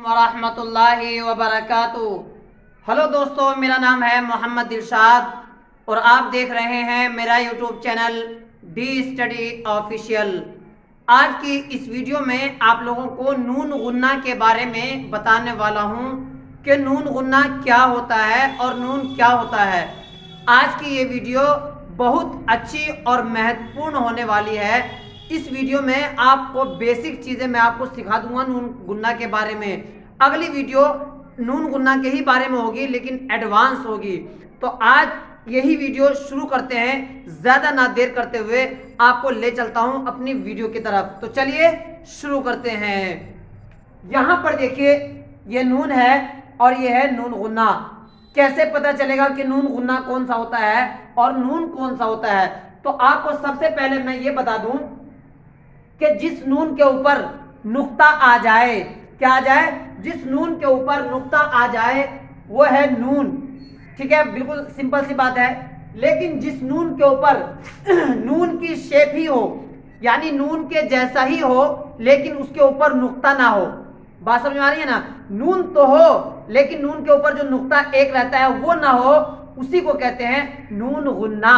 वरहमतुल्लाहि वबरकातुहू। हेलो दोस्तों, मेरा नाम है मोहम्मद दिलशाद और आप देख रहे हैं मेरा YouTube channel D study official. आज की इस वीडियो में आप लोगों को नून गुन्ना के बारे में बताने वाला हूं कि नून गुन्ना क्या होता है और नून क्या होता है। आज की ये वीडियो बहुत अच्छी और महत्वपूर्ण होने वाली है। इस वीडियो में आपको बेसिक चीज़ें मैं आपको सिखा दूंगा नून गुन्ना के बारे में। अगली वीडियो नून गुन्ना के ही बारे में होगी लेकिन एडवांस होगी। तो आज यही वीडियो शुरू करते हैं, ज़्यादा ना देर करते हुए आपको ले चलता हूं अपनी वीडियो की तरफ। तो चलिए शुरू करते हैं। यहाँ पर देखिए, ये नून है और ये है नून गुन्ना। कैसे पता चलेगा कि नून गुन्ना कौन सा होता है और नून कौन सा होता है? तो आपको सबसे पहले मैं ये बता दूं कि जिस नून के ऊपर नुक्ता आ जाए, क्या आ जाए? जिस नून के ऊपर नुक्ता आ जाए वो है नून। ठीक है, बिल्कुल सिंपल सी बात है। लेकिन जिस नून के ऊपर नून की शेप ही हो, यानी नून के जैसा ही हो लेकिन उसके ऊपर नुक्ता ना हो, बात समझ में आ रही है ना? नून तो हो लेकिन नून के ऊपर जो नुक्ता एक रहता है वो ना हो, उसी को कहते हैं नून गुन्ना।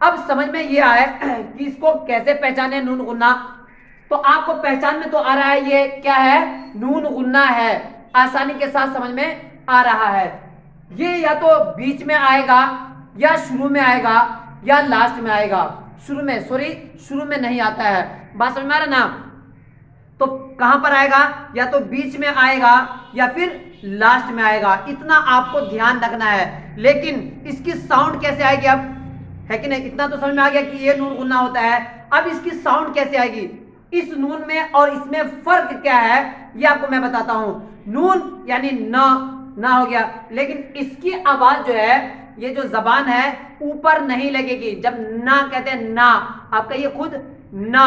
अब समझ में ये आए कि इसको कैसे पहचाने नून गुन्ना। तो आपको पहचान में तो आ रहा है ये क्या है? नून गुन्ना है। आसानी के साथ समझ में आ रहा है। ये या तो बीच में आएगा या शुरू में आएगा या लास्ट में आएगा। शुरू में नहीं आता है। बात समझ में आ रहा ना? तो कहां पर आएगा? या तो बीच में आएगा या फिर लास्ट में आएगा। इतना आपको ध्यान रखना है। लेकिन इसकी साउंड कैसे आएगी अब, है कि नहीं? इतना तो समझ में आ गया कि ये नून गुन्ना होता है। अब इसकी साउंड कैसे आएगी, इस नून में और इसमें फर्क क्या है ये आपको मैं बताता हूं। नून यानी ना हो गया, लेकिन इसकी आवाज जो है, ये जो जबान है ऊपर नहीं लगेगी। जब ना कहते हैं ना, आपका ये खुद ना,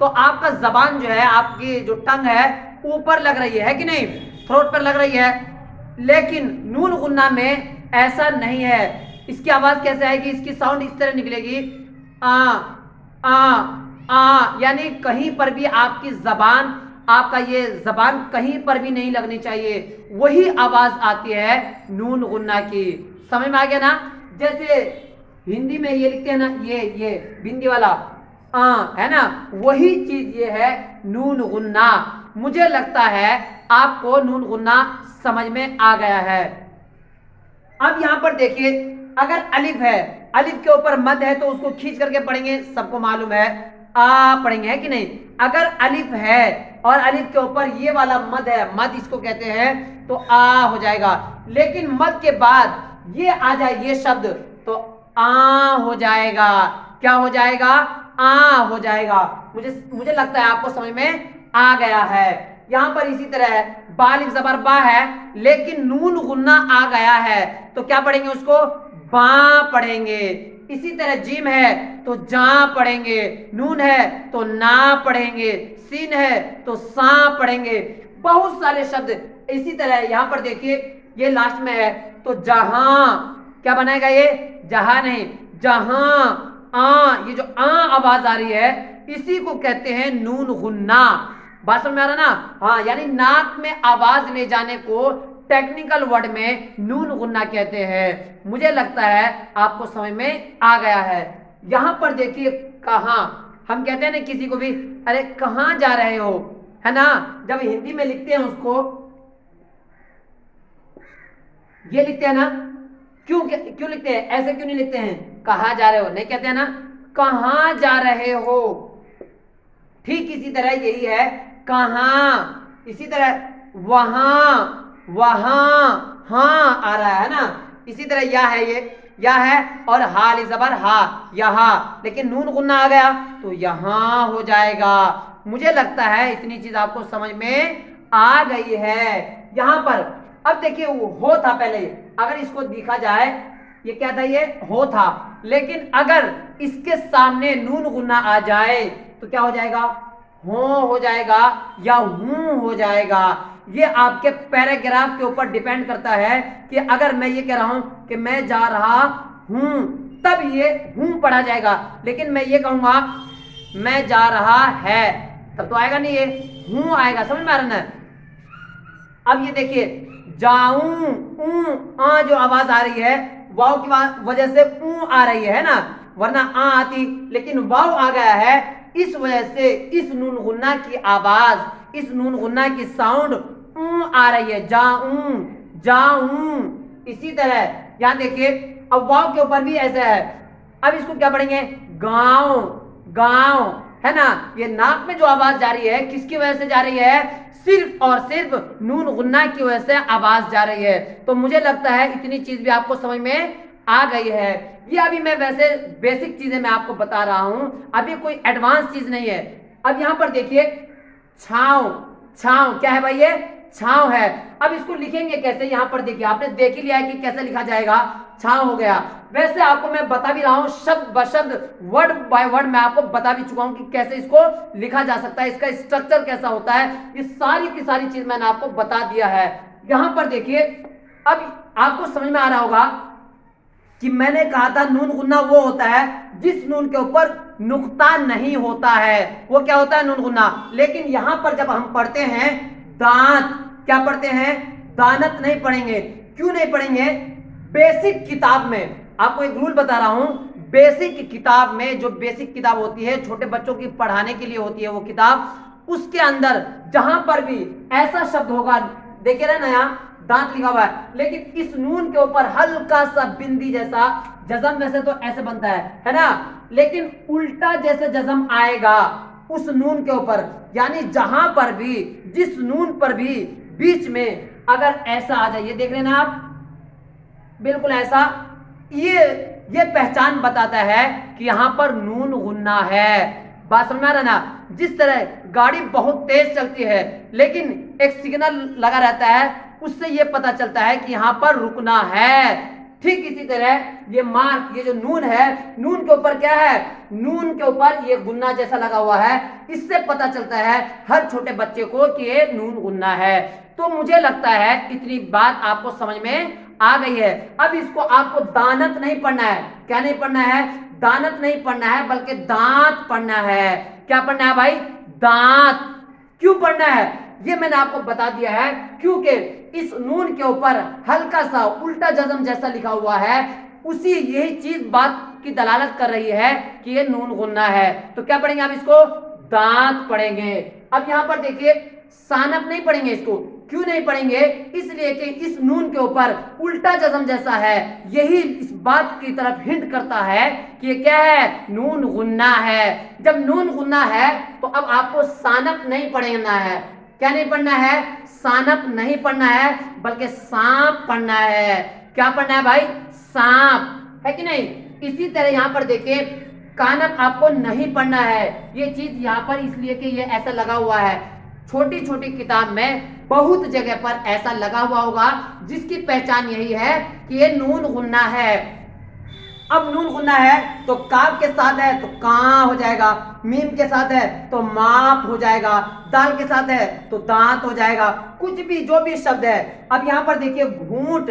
तो आपका जबान जो है, आपकी जो टंग है ऊपर लग रही है कि नहीं? थ्रोट पर लग रही है। लेकिन नून गुन्ना में ऐसा नहीं है। इसकी आवाज कैसे आएगी? इसकी साउंड इस तरह निकलेगी, यानी कहीं पर भी आपकी जबान, आपका ये जबान कहीं पर भी नहीं लगनी चाहिए। वही आवाज आती है नून गुन्ना की। समझ में आ गया ना? जैसे हिंदी में ये लिखते हैं ना, ये बिंदी वाला है ना, वही चीज ये है नून गुन्ना। मुझे लगता है आपको नून गुन्ना समझ में आ गया है। अब यहां पर देखिए, अगर अलिफ है, अलिफ के ऊपर मद है तो उसको खींच करके पढ़ेंगे, सबको मालूम है, आ पढ़ेंगे, है कि नहीं? अगर अलिफ है और अलिफ के ऊपर ये वाला मद है, मद इसको कहते हैं, तो आ हो जाएगा। लेकिन मद के बाद ये आ जाए ये शब्द, तो आ हो जाएगा। क्या हो जाएगा? आ हो जाएगा। मुझे लगता है आपको समझ में आ गया है। यहां पर इसी तरह है, बालिफ जबर बा है लेकिन नून गुन्ना आ गया है, तो क्या पढ़ेंगे उसको? बा पढ़ेंगे। इसी तरह जीम है तो जा पढ़ेंगे, नून है तो ना पढ़ेंगे, सीन है तो सा पढ़ेंगे। बहुत सारे शब्द इसी तरह। यहां पर देखिए, ये लास्ट में है तो जहां, क्या बनाएगा ये? जहां नहीं, जहां। ये जो आवाज आ रही है इसी को कहते हैं नून गुन्ना। बात समझ में आ रहा ना? हाँ, यानी नाक में आवाज ले जाने को टेक्निकल वर्ड में नून गुन्ना कहते हैं। मुझे लगता है आपको समझ में आ गया है। यहां पर देखिए, कहां, हम कहते हैं ना किसी को भी, अरे कहां जा रहे हो, है ना? जब हिंदी में लिखते हैं उसको ये लिखते हैं ना, क्यों लिखते हैं? ऐसे क्यों नहीं लिखते हैं? कहां जा रहे हो नहीं कहते हैं ना, कहां जा रहे हो। ठीक इसी तरह यही है कहां। इसी तरह वहां हां आ रहा है ना। इसी तरह या है, ये या है और हाल जबर हा, यहां। लेकिन नून गुन्ना आ गया तो यहां हो जाएगा। मुझे लगता है इतनी चीज आपको समझ में आ गई है यहां पर। अब देखिए, वो हो था पहले, अगर इसको देखा जाए, ये क्या था? ये हो था। लेकिन अगर इसके सामने नून गुन्ना आ जाए तो क्या हो जाएगा? हो जाएगा या हूं हो जाएगा। ये आपके पैराग्राफ के ऊपर डिपेंड करता है कि अगर मैं ये कह रहा हूं कि मैं जा रहा हूं, तब ये हूं पढ़ा जाएगा। लेकिन मैं ये कहूंगा मैं जा रहा है, तब तो आएगा नहीं, ये हूं आएगा। समझ में आ रहा है? अब ये देखिए जाऊं आ जो आवाज आ रही है वाव की वजह से आ रही है ना, वरना आ आती, लेकिन वाव आ गया है, इस वजह से इस नून गुन्ना की आवाज, इस नून गुन्ना की साउंड आ रही है, जाऊं जाऊं। इसी तरह यहां देखिए अब वाव के ऊपर भी ऐसा है। अब इसको क्या पढ़ेंगे, गांव गांव, है ना। ये नाक में जो आवाज जा रही है किसकी वजह से जा रही है, सिर्फ और सिर्फ नून गुन्ना की वजह से आवाज जा रही है। तो मुझे लगता है इतनी चीज भी आपको समझ में आ गई है। ये अभी मैं वैसे बेसिक चीजें मैं आपको बता रहा हूं, अभी कोई एडवांस चीज नहीं है। अब यहां पर देखिए छांव, छांव क्या है भाई, ये छांव है। अब इसको लिखेंगे कैसे, यहां पर देखिए आपने देख ही लिया है कि कैसे लिखा जाएगा, छांव हो गया। वैसे आपको मैं बता भी रहा हूं शब्द ब शब्द, वर्ड बाय वर्ड मैं आपको बता भी चुका हूं कि कैसे इसको लिखा जा सकता है, इसका स्ट्रक्चर कैसा होता है, ये सारी की सारी चीज मैंने आपको बता दिया है। यहां पर देखिए अब आपको समझ में आ रहा होगा कि मैंने कहा था नून गुन्ना वो होता है जिस नून के ऊपर नुक्ता नहीं होता है, वो क्या होता है, नून गुन्ना। लेकिन यहां पर जब हम पढ़ते हैं दांत, क्या पढ़ते हैं, दानत नहीं पढ़ेंगे। क्यों नहीं पढ़ेंगे, बेसिक किताब में आपको एक रूल बता रहा हूं, बेसिक किताब में जो बेसिक किताब होती है छोटे बच्चों की पढ़ाने के लिए होती है वो किताब, उसके अंदर जहां पर भी ऐसा शब्द होगा, देखिए ना नया दांत लिखा हुआ है, लेकिन इस नून के ऊपर हल्का सा बिंदी जैसा जज़म, वैसे तो ऐसे बनता है ना, लेकिन उल्टा जैसे जज़म आएगा उस नून के ऊपर, यानी जहां पर भी जिस नून पर भी बीच में अगर ऐसा आ जाए, ये देख रहे ना आप, बिल्कुल ऐसा, ये पहचान बताता है कि यहां पर नून गुन्ना है। बात समझ में आ रहा ना। जिस तरह गाड़ी बहुत तेज चलती है लेकिन एक सिग्नल लगा रहता है, उससे यह पता चलता है कि यहां पर रुकना है। ठीक इसी तरह ये मार्क, ये जो नून है, नून के ऊपर क्या है, नून के ऊपर ये गुन्ना जैसा लगा हुआ है, इससे पता चलता है हर छोटे बच्चे को कि ये नून गुन्ना है। तो मुझे लगता है इतनी बात आपको समझ में आ गई है। अब इसको आपको दानत नहीं पढ़ना है, क्या नहीं पढ़ना है, दानत नहीं पढ़ना है, बल्कि दांत पढ़ना है। क्या पढ़ना है भाई, दांत। क्यों पढ़ना है ये मैंने आपको बता दिया है, क्योंकि इस नून के ऊपर हल्का सा उल्टा जज़म जैसा लिखा हुआ है, उसी यही चीज बात की दलालत कर रही है कि ये नून गुन्ना है। तो क्या पढ़ेंगे आप इसको, दांत पढ़ेंगे। अब यहां पर देखिए सानप नहीं पढ़ेंगे इसको। क्यों नहीं पढ़ेंगे, इसलिए कि इस नून के ऊपर उल्टा जज़म जैसा है, यही इस बात की तरफ हिंट करता है कि ये क्या है, नून गुन्ना है। जब नून गुन्ना है तो अब आपको सानप नहीं पढ़ना है। क्या नहीं पढ़ना है, सानप नहीं पढ़ना है, बल्कि सांप पढ़ना है। क्या पढ़ना है भाई, सांप, है कि नहीं। इसी तरह यहां पर देखिए कानप आपको नहीं पढ़ना है। ये चीज यहां पर इसलिए कि ये ऐसा लगा हुआ है, छोटी छोटी किताब में बहुत जगह पर ऐसा लगा हुआ होगा, जिसकी पहचान यही है कि ये नून गुन्ना है। अब नून गुन्ना है तो काफ के साथ है तो कां हो जाएगा, मीम के साथ है तो माप हो जाएगा, दाल के साथ है तो दांत हो जाएगा, कुछ भी जो भी शब्द है। अब यहां पर देखिए घूंट,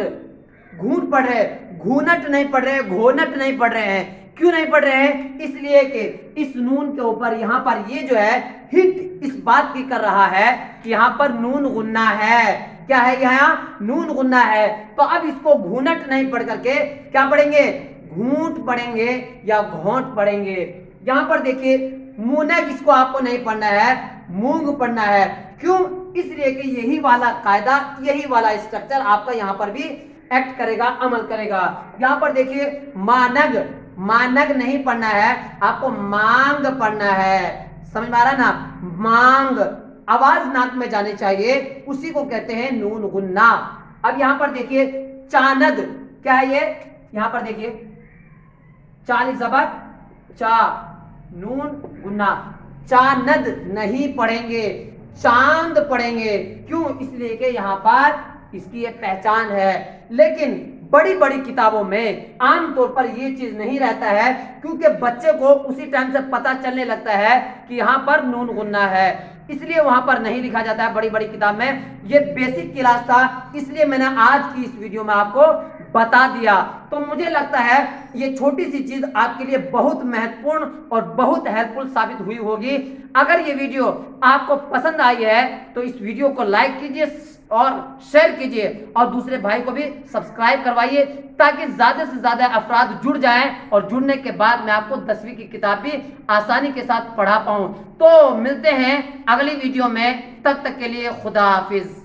घूंट पढ़ रहे, घूनट नहीं पढ़ रहे, घोनट नहीं पढ़ रहे हैं। क्यों नहीं पढ़ रहे हैं, इसलिए कि इस नून के ऊपर यहां पर ये जो है हिंट इस बात की कर रहा है कि यहां पर नून गुन्ना है। क्या है, यहाँ नून गुन्ना है। तो अब इसको घूनट नहीं पढ़ करके क्या पढ़ेंगे, घूंट पढ़ेंगे या घोंट पढ़ेंगे। यहां पर देखिए मूनग, इसको आपको नहीं पढ़ना है, मूंग पढ़ना है। क्यों, इसलिए कि यही वाला कायदा, यही वाला स्ट्रक्चर आपका यहां पर भी एक्ट करेगा, अमल करेगा। यहां पर देखिए मानग, मानग नहीं पढ़ना है, आपको मांग पढ़ना है। समझ में आ रहा ना, मांग, आवाज नाक में जानी चाहिए, उसी को कहते हैं नून गुन्ना। अब यहां पर देखिए चानद, क्या है ये, यहां पर देखिए चाली जबर चा, नून गुन्ना, चानद नहीं पढ़ेंगे, चांद पढ़ेंगे। क्यों, इसलिए कि यहां पर इसकी ये पहचान है। लेकिन बड़ी बड़ी किताबों में आमतौर पर ये चीज नहीं रहता है, क्योंकि बच्चे को उसी टाइम से पता चलने लगता है कि यहां पर नून गुन्ना है, इसलिए वहां पर नहीं लिखा जाता है बड़ी बड़ी किताब में। ये बेसिक क्लास था, इसलिए मैंने आज की इस वीडियो में आपको बता दिया। तो मुझे लगता है ये छोटी सी चीज आपके लिए बहुत महत्वपूर्ण और बहुत हेल्पफुल साबित हुई होगी। अगर ये वीडियो आपको पसंद आई है तो इस वीडियो को लाइक कीजिए और शेयर कीजिए और दूसरे भाई को भी सब्सक्राइब करवाइए ताकि ज्यादा से ज्यादा अफराद जुड़ जाएं और जुड़ने के बाद मैं आपको 10वीं की किताब भी आसानी के साथ पढ़ा पाऊं। तो मिलते हैं अगली वीडियो में, तब तक के लिए खुदा हाफिज।